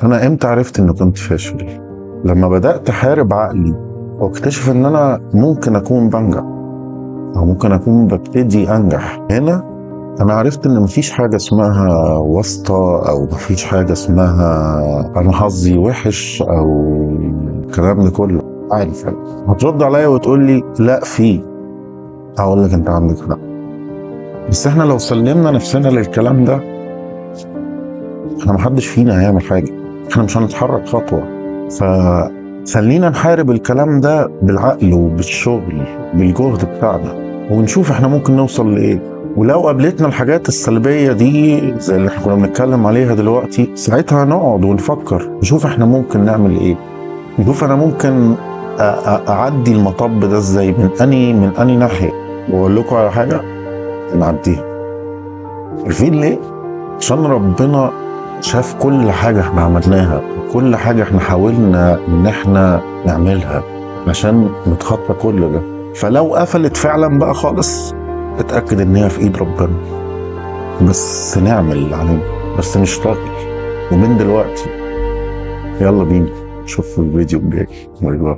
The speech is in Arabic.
انا امتى عرفت اني كنت فاشل؟ لما بدأت احارب عقلي واكتشف ان انا ممكن اكون بنجح او ممكن اكون ببتدي انجح. هنا انا عرفت ان مفيش حاجة اسمها واسطة او مفيش حاجة اسمها انا حظي وحش او الكلام ده كله. عارف هترد عليا وتقول لي لا، هقول لك انت عندك لا، بس احنا لو سلمنا نفسنا للكلام ده احنا محدش فينا هيعمل حاجة، احنا مش هنتحرك خطوة. فخلينا نحارب الكلام ده بالعقل وبالشغل بالجهد بتاعنا، ونشوف احنا ممكن نوصل لإيه. ولو قابلتنا الحاجات السلبية دي زي اللي احنا كنا بنتكلم عليها دلوقتي، ساعتها نقعد ونفكر نشوف احنا ممكن نعمل ايه، نشوف انا ممكن اعدي المطب ده ازاي، من اني ناحية. واقول لكم على حاجة، نعديها. عارفين ليه؟ عشان ربنا شاف كل حاجة احنا عملناها، كل حاجة احنا حاولنا ان احنا نعملها عشان نتخطى كل ده. فلو قفلت فعلا بقى خالص، اتأكد ان هي في ايد ربنا. بس نعمل اللي علينا، بس نشتغل ومن دلوقتي. يلا بينا نشوف الفيديو الجاي. باي باي.